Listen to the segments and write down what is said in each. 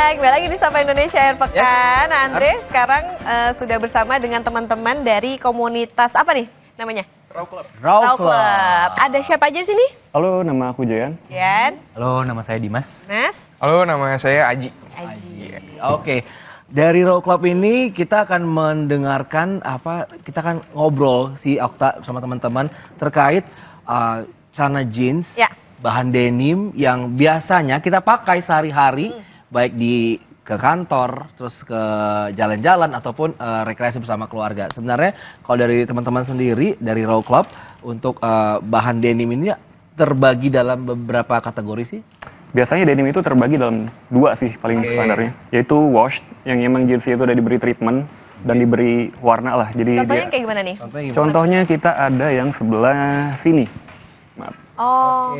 Kembali lagi di Sapa Indonesia Air Pekan. Yes. Andre sekarang sudah bersama dengan teman-teman dari komunitas apa nih namanya? Raw Club. Raw Club. Ada siapa aja di sini? Halo, nama aku Jayan. Yan. Halo, nama saya Dimas. Mas. Halo, nama saya Aji. Oke. Dari Raw Club ini kita akan mendengarkan kita akan ngobrol si Okta sama teman-teman terkait celana jeans, bahan denim yang biasanya kita pakai sehari-hari, baik ke kantor, terus ke jalan-jalan ataupun rekreasi bersama keluarga. Sebenarnya kalau dari teman-teman sendiri dari Raw Club untuk bahan denim ini terbagi dalam beberapa kategori sih? Biasanya denim itu terbagi dalam dua sih paling standarnya, yaitu washed yang emang jeansnya itu udah diberi treatment dan diberi warna lah. Jadi contohnya kayak gimana nih? Contohnya kita ada yang sebelah sini. Maaf. Oh.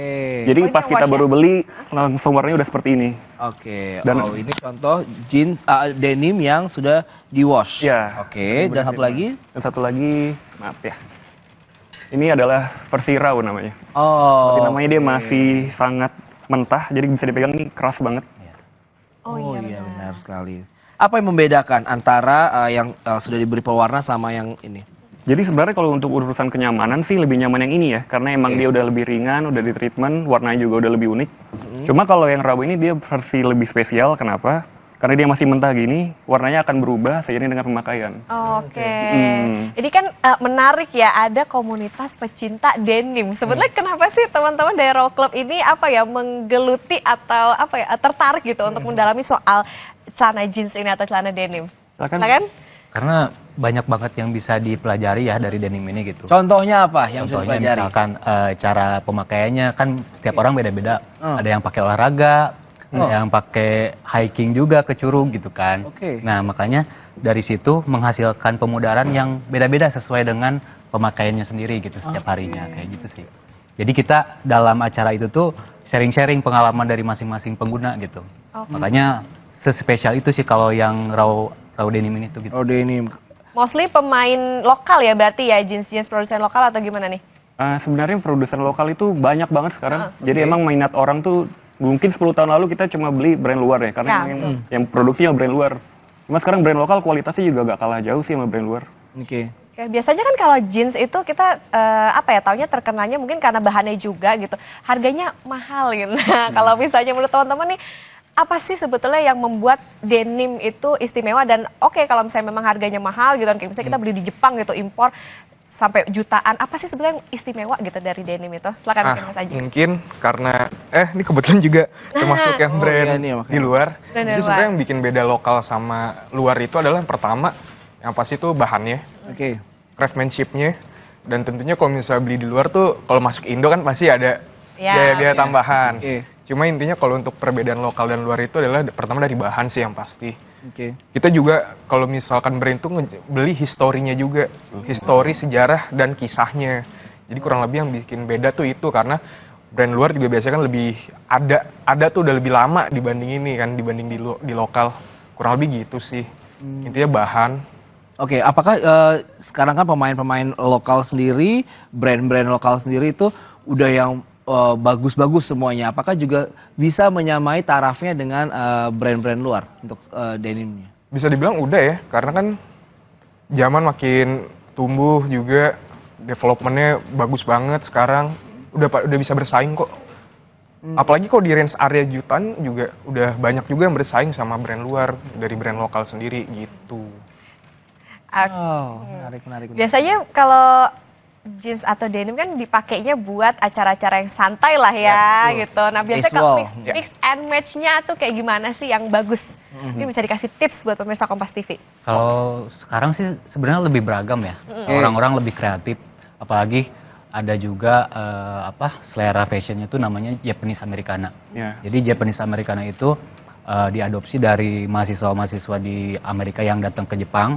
Jadi pas kita baru beli langsung warnanya udah seperti ini. Dan ini contoh jeans denim yang sudah di wash. Ya. Dan satu lagi? Dan satu lagi, maaf ya. Ini adalah versi raw namanya. Seperti namanya dia masih sangat mentah, jadi bisa dipegang ini keras banget. Iya benar sekali. Apa yang membedakan antara yang sudah diberi pewarna sama yang ini? Jadi sebenarnya kalau untuk urusan kenyamanan sih lebih nyaman yang ini ya, karena emang dia udah lebih ringan, udah di treatment, warnanya juga udah lebih unik. Cuma kalau yang raw ini dia versi lebih spesial, kenapa? Karena dia masih mentah gini, warnanya akan berubah seiring dengan pemakaian. Jadi kan menarik ya, ada komunitas pecinta denim. Sebenarnya kenapa sih teman-teman dari Raw Club ini menggeluti atau tertarik gitu untuk mendalami soal celana jeans ini atau celana denim? Silakan. Karena banyak banget yang bisa dipelajari ya dari denim ini gitu. Contohnya apa yang bisa Contohnya dipelajari? misalkan cara pemakaiannya kan setiap orang beda-beda. Ada yang pakai olahraga, ada yang pakai hiking juga ke Curug gitu kan. Nah makanya dari situ menghasilkan pemudaran yang beda-beda sesuai dengan pemakaiannya sendiri gitu setiap harinya kayak gitu sih. Jadi kita dalam acara itu tuh sharing-sharing pengalaman dari masing-masing pengguna gitu. Makanya sespesial itu sih kalau yang raw denim ini tuh gitu. Raw denim. Mostly pemain lokal ya berarti ya, jeans produsen lokal atau gimana nih? Sebenarnya produsen lokal itu banyak banget sekarang. Jadi emang minat orang tuh mungkin 10 tahun lalu kita cuma beli brand luar ya, karena yang produksinya brand luar. Cuma sekarang brand lokal kualitasnya juga gak kalah jauh sih sama brand luar. Oke, biasanya kan kalau jeans itu kita taunya terkenalnya mungkin karena bahannya juga gitu. Harganya mahal gitu. Nah, kalau misalnya menurut teman-teman nih, apa sih sebetulnya yang membuat denim itu istimewa dan kalau misalnya memang harganya mahal gitu, kayak misalnya kita beli di Jepang gitu, impor sampai jutaan, apa sih sebenarnya yang istimewa gitu dari denim itu? Silakan mungkin Mas Aji. Mungkin karena ini kebetulan juga termasuk yang brand di luar. Jadi sebenarnya yang bikin beda lokal sama luar itu adalah yang pertama yang pasti itu bahannya, craftsmanship-nya, dan tentunya kalau misalnya beli di luar tuh kalau masuk Indo kan pasti ada biaya tambahan. Cuma intinya kalau untuk perbedaan lokal dan luar itu adalah pertama dari bahan sih yang pasti. Kita juga kalau misalkan brand itu beli historinya juga, histori, sejarah dan kisahnya. Jadi kurang lebih yang bikin beda tuh itu karena brand luar juga biasanya kan lebih ada tuh udah lebih lama dibanding ini kan, dibanding di lokal. Kurang lebih gitu sih. Intinya bahan. Apakah sekarang kan pemain-pemain lokal sendiri, brand-brand lokal sendiri itu udah yang bagus-bagus semuanya. Apakah juga bisa menyamai tarafnya dengan brand-brand luar untuk denimnya? Bisa dibilang udah ya, karena kan zaman makin tumbuh juga, developmentnya bagus banget sekarang. Udah bisa bersaing kok. Apalagi kok di range area jutaan juga udah banyak juga yang bersaing sama brand luar dari brand lokal sendiri gitu. Menarik. Biasanya kalau jeans atau denim kan dipakainya buat acara-acara yang santai lah ya gitu. Nah biasanya kalau mix and match-nya tuh kayak gimana sih yang bagus? Ini bisa dikasih tips buat pemirsa Kompas TV. Kalau sekarang sih sebenarnya lebih beragam ya. Orang-orang lebih kreatif. Apalagi ada juga selera fashionnya tuh namanya Japanese Americana. Jadi Japanese Americana itu diadopsi dari mahasiswa-mahasiswa di Amerika yang datang ke Jepang.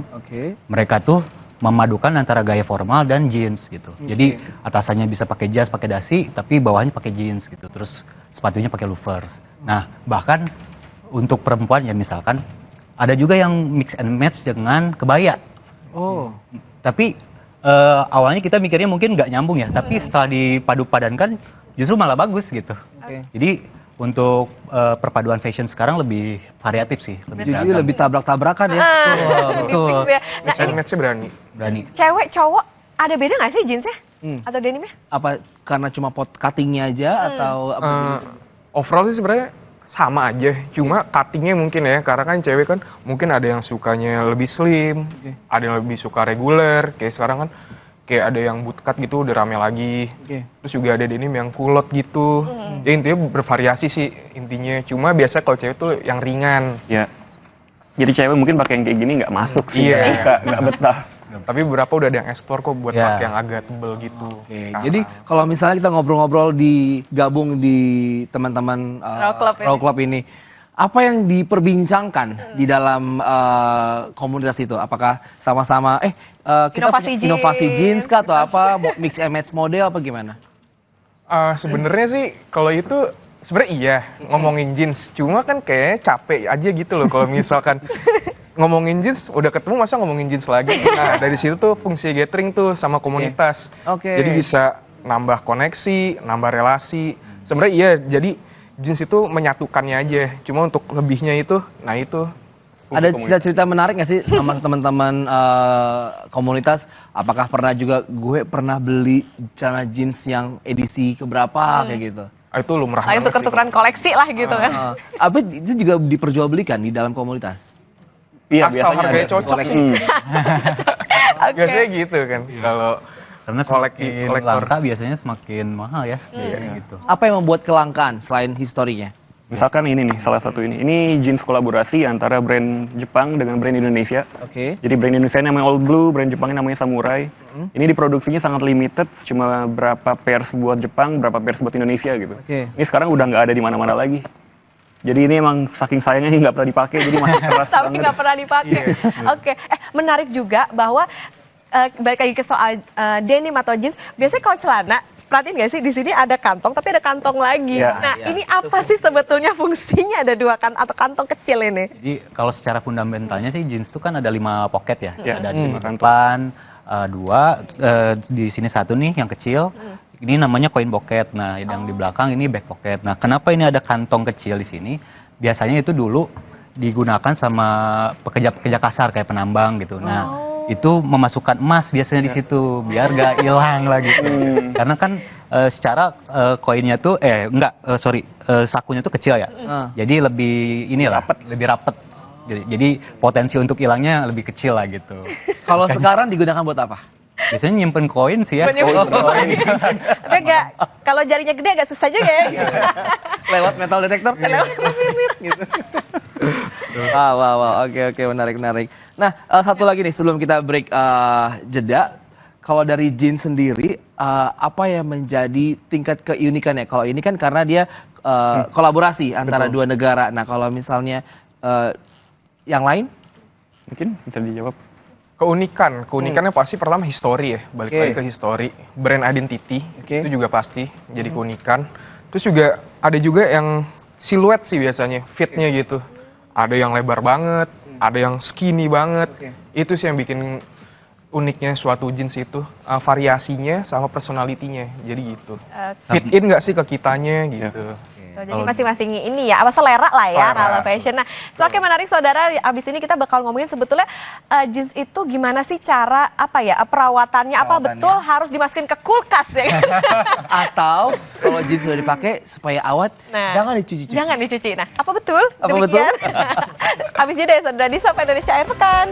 Mereka tuh memadukan antara gaya formal dan jeans gitu. Jadi atasannya bisa pakai jas, pakai dasi, tapi bawahnya pakai jeans gitu. Terus sepatunya pakai loafers. Nah, bahkan untuk perempuan ya misalkan ada juga yang mix and match dengan kebaya. Tapi awalnya kita mikirnya mungkin nggak nyambung ya, tapi setelah dipadu-padankan justru malah bagus gitu. Jadi untuk perpaduan fashion sekarang lebih variatif sih, lebih Jadi beragam. lebih tabrak-tabrakan ya. Betul. Nah, match-nya berani. Berani. Cewek cowok ada beda nggak sih jeansnya atau denimnya? Apa karena cuma pot cuttingnya aja atau apa? Overall sih sebenarnya sama aja, cuma cuttingnya mungkin ya, karena kan cewek kan mungkin ada yang sukanya lebih slim, ada yang lebih suka reguler, kayak sekarang kan kayak ada yang bootcut gitu udah rame lagi, terus juga ada denim yang kulot gitu, ya intinya bervariasi sih intinya, cuma biasa kalau cewek tuh yang ringan. Ya. Jadi cewek mungkin pakai yang kayak gini nggak masuk sih, Iya. nggak betah. Tapi beberapa udah ada yang explore kok buat Ya. pakai yang agak tebel gitu. Sekarang. Jadi kalau misalnya kita ngobrol-ngobrol gabung di teman-teman Raw Club ini, apa yang diperbincangkan di dalam komunitas itu? Apakah sama-sama kita Inovasi punya inovasi jeans jeans, kah atau apa mix and match model apa gimana? Sebenarnya sih kalau itu sebenarnya iya ngomongin jeans, cuma kan kayak capek aja gitu loh kalau misalkan ngomongin jeans udah ketemu masa ngomongin jeans lagi. Nah dari situ tuh fungsi gathering tuh sama komunitas. Oke. Jadi bisa nambah koneksi, nambah relasi. Sebenarnya iya, jadi jeans itu menyatukannya aja. Cuma untuk lebihnya itu, nah itu. Ada cerita-cerita menarik nggak sih sama teman-teman komunitas? Apakah pernah juga gue pernah beli celana jeans yang edisi keberapa kayak gitu? Itu lumrah Nah, itu banget sih. tukeran koleksi lah gitu kan. Apa itu juga diperjualbelikan di dalam komunitas? Iya, Asal biasanya harganya ada. cocok koleksi. sih. Oke. Biasanya gitu kan. Kalau Karena semakin kolektor. langka biasanya semakin mahal ya, biasanya gitu. Apa yang membuat kelangkaan selain historinya? Misalkan ini nih, salah satu ini. Ini jeans kolaborasi antara brand Jepang dengan brand Indonesia. Oke. Jadi brand Indonesia namanya Old Blue, brand Jepangnya namanya Samurai. Ini diproduksinya sangat limited, cuma berapa pairs buat Jepang, berapa pairs buat Indonesia gitu. Oke. Ini sekarang udah nggak ada di mana-mana lagi. Jadi ini emang saking sayangnya nggak pernah dipakai, jadi masih keras Tapi banget. nggak pernah dipakai. Oke, menarik juga bahwa balik lagi ke soal denim atau jeans. Biasanya kalau celana, perhatiin nggak sih di sini ada kantong, tapi ada kantong lagi. Ya, Nah, ya. ini apa sih sebetulnya fungsinya ada dua atau kantong kecil ini? Jadi kalau secara fundamentalnya sih jeans itu kan ada 5 pocket ya. Ya, Ada di kantong. depan, 2, di sini 1 nih yang kecil. Ini namanya coin pocket. Nah, yang di belakang ini back pocket. Nah, kenapa ini ada kantong kecil di sini? Biasanya itu dulu digunakan sama pekerja-pekerja kasar kayak penambang gitu. Nah, itu memasukkan emas biasanya di situ biar gak hilang lah gitu. Karena kan secara koinnya tuh sakunya tuh kecil ya. Jadi lebih lebih rapet. Jadi potensi untuk hilangnya lebih kecil lah gitu. Kalau sekarang digunakan buat apa? Biasanya nyimpen koin sih ya. Menyimpen koin. Tapi agak, kalau jarinya gede agak susah juga ya. Lewat metal detector? Gitu. Wow. Oke, menarik. Nah, satu lagi nih sebelum kita break jeda. Kalau dari jeans sendiri, apa yang menjadi tingkat keunikannya? Kalau ini kan karena dia kolaborasi antara dua negara. Nah, kalau misalnya yang lain? Mungkin bisa dijawab. Keunikannya pasti pertama history ya, balik lagi ke history, brand identity Oke. itu juga pasti jadi keunikan. Terus juga ada juga yang siluet sih biasanya, fitnya gitu. Ada yang lebar banget, ada yang skinny banget. Itu sih yang bikin uniknya suatu jeans itu, variasinya sama personality-nya. Jadi gitu. Fit in nggak sih ke kitanya gitu. Jadi masing-masing ini ya, apa selera lah ya kalau fashion. Nah, semakin menarik saudara, abis ini kita bakal ngomongin sebetulnya jeans itu gimana sih cara perawatannya, apa betul harus dimasukin ke kulkas ya? Atau kalau jeans sudah dipakai supaya awet, jangan dicuci-cuci. Jangan dicuci. Nah, apa betul? Apa betul? Abis jeda ya saudara di Sapa Indonesia Akhir Pekan.